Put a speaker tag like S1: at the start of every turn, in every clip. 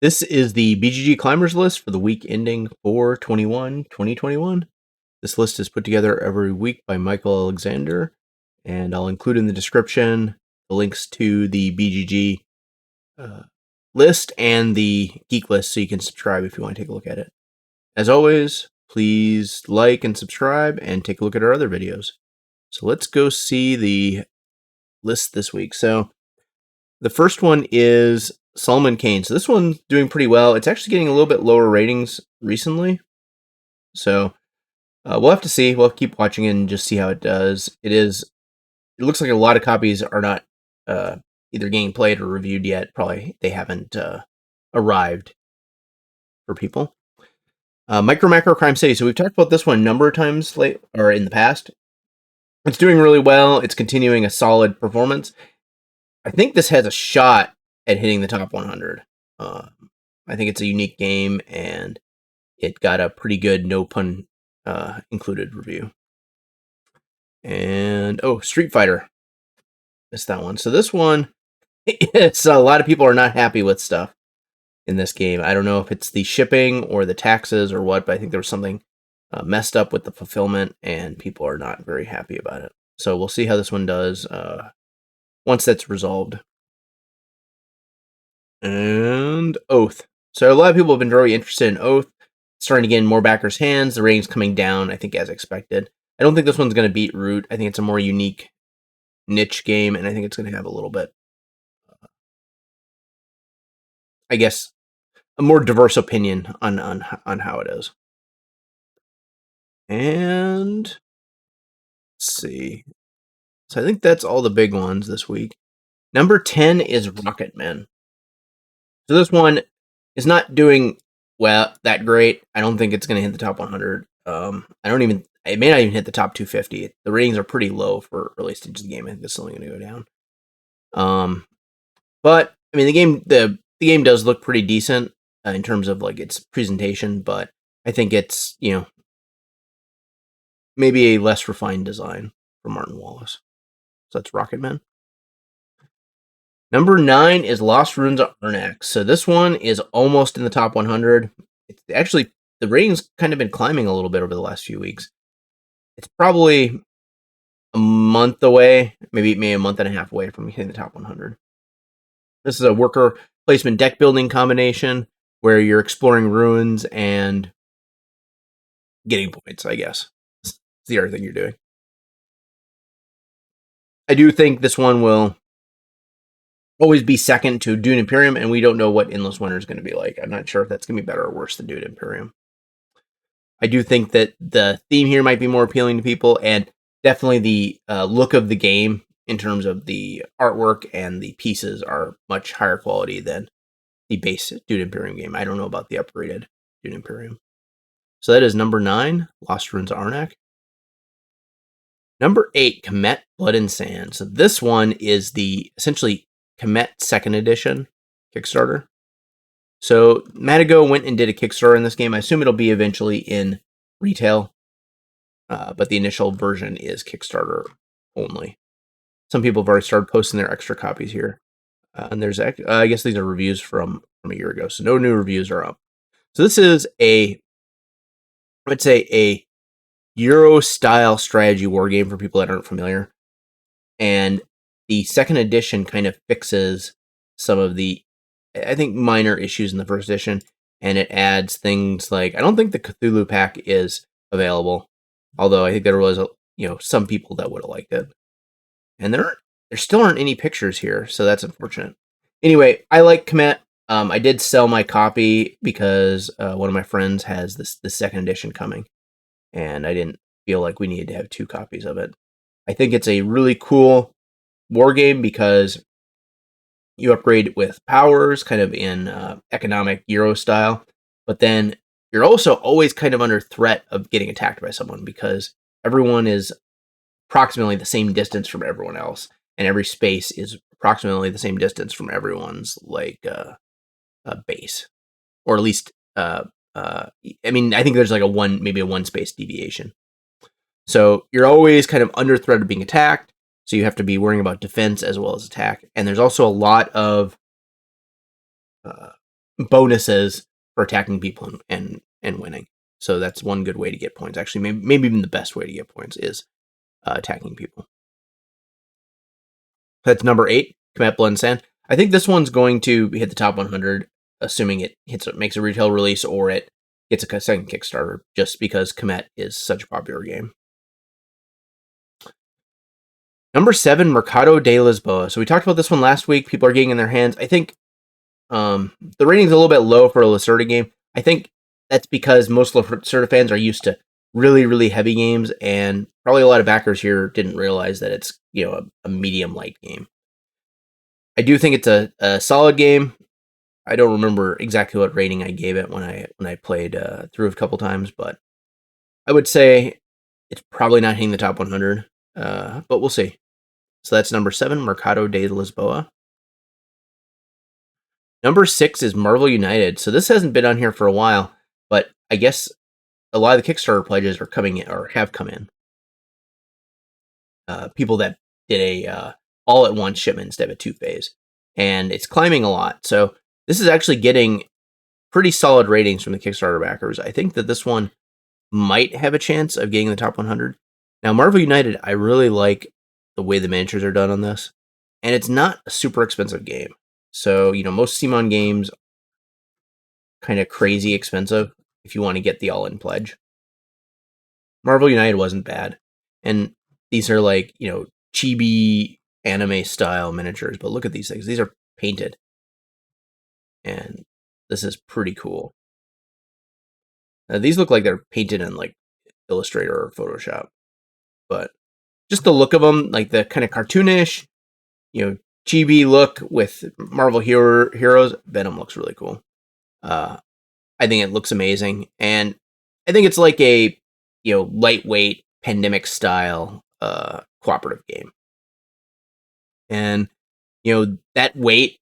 S1: This is the BGG Climbers list for the week ending 4/21/2021. This list is put together every week by Michael Alexander, and I'll include in the description the links to the BGG list and the Geeklist so you can subscribe if you want to take a look at it. As always, please like and subscribe and take a look at our other videos. So let's go see the list this week. So the first one is Salman Kane. So this one's doing pretty well. It's actually getting a little bit lower ratings recently. So we'll have to see. We'll keep watching it and just see how it does. It looks like a lot of copies are not either getting played or reviewed yet. Probably they haven't arrived for people. Micro Macro Crime City. So we've talked about this one a number of times in the past. It's doing really well. It's continuing a solid performance. I think this has a shot at hitting the top 100. I think it's a unique game, and it got a pretty good, no pun included review. And, Street Fighter. Missed that one. So this one, it's a lot of people are not happy with stuff in this game. I don't know if it's the shipping or the taxes or what, but I think there was something messed up with the fulfillment, and people are not very happy about it. So we'll see how this one does once that's resolved. And Oath. So a lot of people have been very interested in Oath. Starting to get in more backers' hands. The rating's coming down, I think, as expected. I don't think this one's going to beat Root. I think it's a more unique niche game, and I think it's going to have a little bit, I guess, a more diverse opinion on how it is. And let's see. So I think that's all the big ones this week. Number 10 is Rocketman. So this one is not doing that great. I don't think it's going to hit the top 100. It may not even hit the top 250. The ratings are pretty low for early stages of the game. I think this is only going to go down. But I mean, the game does look pretty decent in terms of like its presentation, but I think it's, maybe a less refined design from Martin Wallace. So that's Rocketman. Number 9 is Lost Ruins of Arnak. So this one is almost in the top 100. It's actually, the rating's kind of been climbing a little bit over the last few weeks. It's probably a month away, maybe a month and a half away from hitting the top 100. This is a worker placement deck building combination where you're exploring ruins and getting points, I guess. It's the other thing you're doing. I do think this one will always be second to Dune Imperium, and we don't know what Endless Winter is going to be like. I'm not sure if that's going to be better or worse than Dune Imperium. I do think that the theme here might be more appealing to people, and definitely the look of the game in terms of the artwork and the pieces are much higher quality than the base Dune Imperium game. I don't know about the upgraded Dune Imperium. So that is number 9, Lost Ruins of Arnak. Number 8, Kemet Blood and Sand. So this one is the essentially Kemet 2nd edition Kickstarter. So Matago went and did a Kickstarter in this game. I assume it'll be eventually in retail, but the initial version is Kickstarter only. Some people have already started posting their extra copies here. And there's, I guess these are reviews from a year ago, so no new reviews are up. So this is I would say a Euro-style strategy war game for people that aren't familiar. And the 2nd edition kind of fixes some of the, I think, minor issues in the 1st edition, and it adds things like, I don't think the Cthulhu pack is available, although I think there was some people that would have liked it. And there still aren't any pictures here, so that's unfortunate. Anyway, I like Kemet. I did sell my copy because one of my friends has the 2nd edition coming, and I didn't feel like we needed to have 2 copies of it. I think it's a really cool war game because you upgrade with powers, kind of in economic Euro style, but then you're also always kind of under threat of getting attacked by someone because everyone is approximately the same distance from everyone else, and every space is approximately the same distance from everyone's base, or at least I think there's like maybe a 1 space deviation. So you're always kind of under threat of being attacked. So you have to be worrying about defense as well as attack. And there's also a lot of bonuses for attacking people and winning. So that's one good way to get points. Actually, maybe even the best way to get points is attacking people. That's number 8, Comet Blood and Sand. I think this one's going to hit the top 100, assuming it makes a retail release or it gets a second Kickstarter, just because Comet is such a popular game. Number 7, Mercado de Lisboa. So we talked about this one last week. People are getting in their hands. I think the rating's a little bit low for a Lacerda game. I think that's because most Lacerda fans are used to really, really heavy games, and probably a lot of backers here didn't realize that it's a medium light game. I do think it's a solid game. I don't remember exactly what rating I gave it when I played through a couple times, but I would say it's probably not hitting the top 100, but we'll see. So that's number 7, Mercado de Lisboa. Number 6 is Marvel United. So this hasn't been on here for a while, but I guess a lot of the Kickstarter pledges are coming in or have come in. People that did a all-at-once shipment instead of a 2-phase. And it's climbing a lot. So this is actually getting pretty solid ratings from the Kickstarter backers. I think that this one might have a chance of getting the top 100. Now, Marvel United, I really like the way the miniatures are done on this. And it's not a super expensive game. So, most CMON games kind of crazy expensive if you want to get the all-in pledge. Marvel United wasn't bad. And these are like, chibi anime style miniatures, but look at these things. These are painted. And this is pretty cool. These look like they're painted in like Illustrator or Photoshop. But just the look of them, like the kind of cartoonish, chibi look with Marvel heroes, Venom looks really cool. I think it looks amazing. And I think it's like a, lightweight pandemic style cooperative game. And, that weight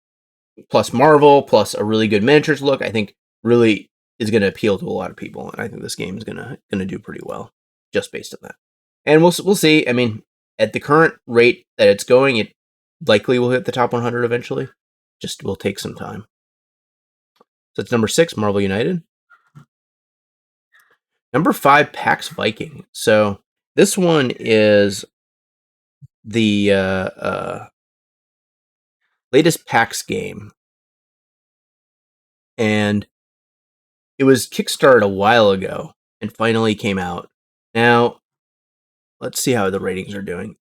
S1: plus Marvel plus a really good miniatures look, I think really is going to appeal to a lot of people. And I think this game is going to do pretty well just based on that. And we'll see. I mean, at the current rate that it's going, it likely will hit the top 100 eventually. Just will take some time. So it's number 6, Marvel United. Number 5, Pax Viking. So this one is the latest PAX game. And it was kickstarted a while ago and finally came out. Now, let's see how the ratings are doing.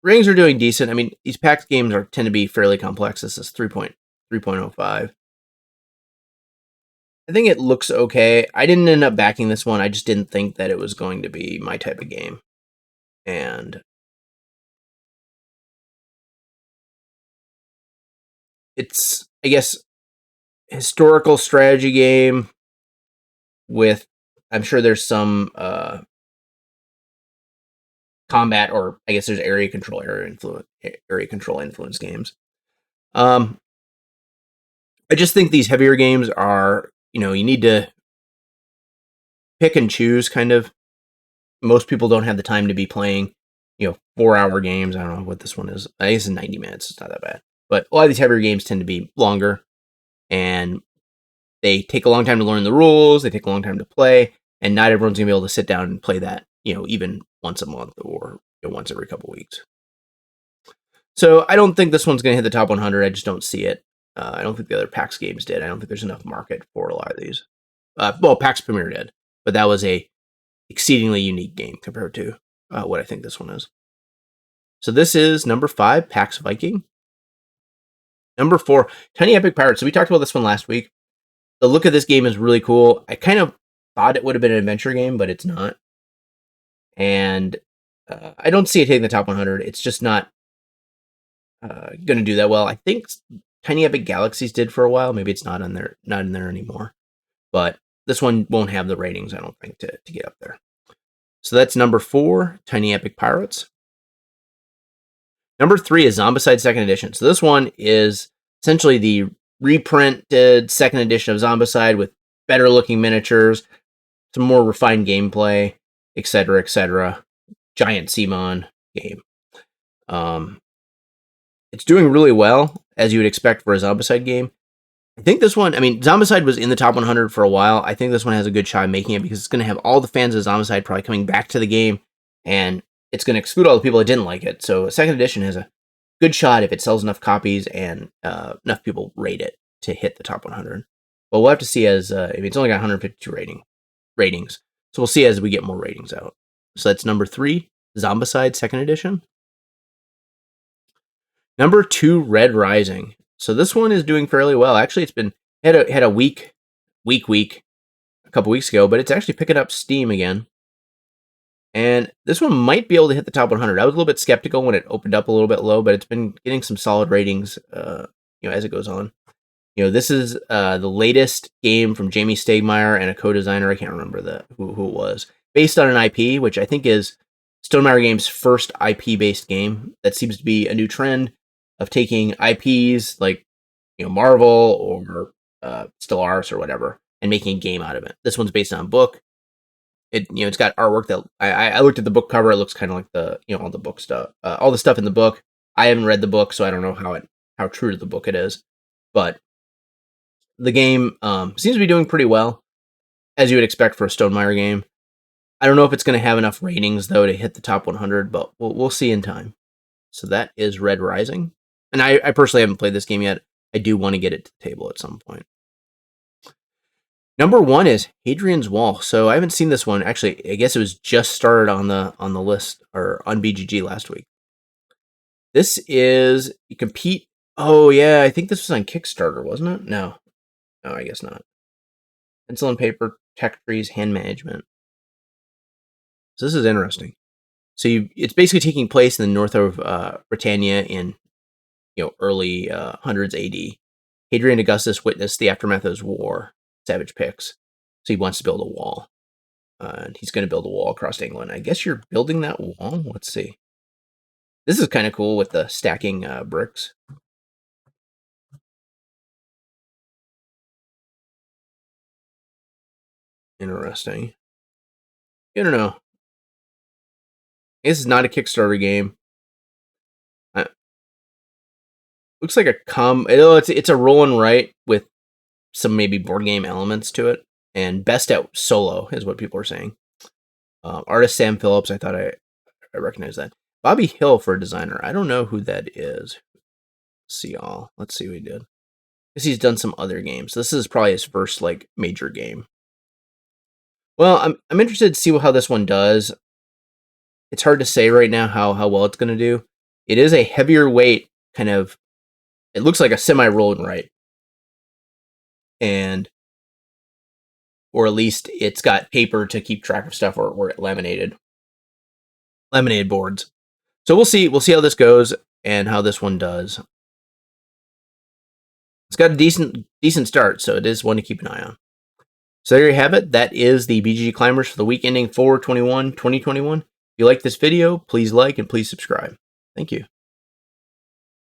S1: Ratings are doing decent. I mean, these PAX games tend to be fairly complex. This is 3.05. I think it looks okay. I didn't end up backing this one. I just didn't think that it was going to be my type of game. And it's, I guess, historical strategy game with, I'm sure there's some combat, or I guess there's area control influence games. I just think these heavier games are, you need to pick and choose kind of. Most people don't have the time to be playing, 4-hour games. I don't know what this one is. I guess it's 90 minutes. It's not that bad. But a lot of these heavier games tend to be longer, and they take a long time to learn the rules. They take a long time to play, and not everyone's going to be able to sit down and play that, even once a month or once every couple weeks. So I don't think this one's going to hit the top 100. I just don't see it. I don't think the other PAX games did. I don't think there's enough market for a lot of these. Well, PAX Premier did, but that was a exceedingly unique game compared to what I think this one is. So this is number 5, Pax Viking. Number 4, Tiny Epic Pirates. So we talked about this one last week. The look of this game is really cool. I kind of thought it would have been an adventure game, but it's not. And I don't see it hitting the top 100. It's just not going to do that well. I think Tiny Epic Galaxies did for a while. Maybe it's not in there anymore. But this one won't have the ratings, I don't think, to get up there. So that's number 4, Tiny Epic Pirates. Number 3 is Zombicide 2nd Edition. So this one is essentially the reprinted 2nd edition of Zombicide with better looking miniatures, some more refined gameplay, etc., etc. Giant CMON game. It's doing really well, as you would expect for a Zombicide game. I think this one, I mean, Zombicide was in the top 100 for a while. I think this one has a good shot at making it because it's going to have all the fans of Zombicide probably coming back to the game, and it's going to exclude all the people that didn't like it. So second edition has a good shot if it sells enough copies and enough people rate it to hit the top 100. But we'll have to see as it's only got 152 ratings. So we'll see as we get more ratings out. So that's number 3, Zombicide second edition. Number 2, Red Rising. So this one is doing fairly well. Actually, it's been had a week a couple weeks ago, but it's actually picking up steam again. And this one might be able to hit the top 100. I was a little bit skeptical when it opened up a little bit low, but it's been getting some solid ratings, as it goes on. This is the latest game from Jamie Stegmaier and a co-designer. I can't remember who it was. Based on an IP, which I think is Stonemaier Games' first IP-based game. That seems to be a new trend of taking IPs like Marvel or Stellaris or whatever and making a game out of it. This one's based on a book. It's got artwork that I looked at the book cover. It looks kind of like all the book stuff, all the stuff in the book. I haven't read the book, so I don't know how true to the book it is. But the game seems to be doing pretty well, as you would expect for a Stonemaier game. I don't know if it's going to have enough ratings though to hit the top 100, but we'll see in time. So that is Red Rising, and I personally haven't played this game yet. I do want to get it to the table at some point. Number 1 is Hadrian's Wall. So I haven't seen this one. Actually, I guess it was just started on the list or on BGG last week. This is you compete. Oh yeah, I think this was on Kickstarter, wasn't it? No, I guess not. Pencil and paper, tech trees, hand management. So this is interesting. So it's basically taking place in the north of Britannia in early hundreds AD. Hadrian Augustus witnessed the aftermath of his war. Savage picks. So he wants to build a wall. And he's going to build a wall across England. I guess you're building that wall? Let's see. This is kind of cool with the stacking bricks. Interesting. I don't know. This is not a Kickstarter game. Looks like it's a roll and write with some maybe board game elements to it, and best at solo is what people are saying. Artist Sam Phillips, I thought I recognize that. Bobby Hill for a designer. I don't know who that is. Let's see what he did. Because he's done some other games. This is probably his first major game. Well, I'm interested to see how this one does. It's hard to say right now how well it's going to do. It is a heavier weight kind of. It looks like a semi-roll and write. Or at least it's got paper to keep track of stuff or laminated boards. So we'll see how this goes and how this one does. It's got a decent start, so it is one to keep an eye on. So there you have it. That is the BGG Climbers for the week ending 4/21/2021. If you like this video, please like and please subscribe. Thank you.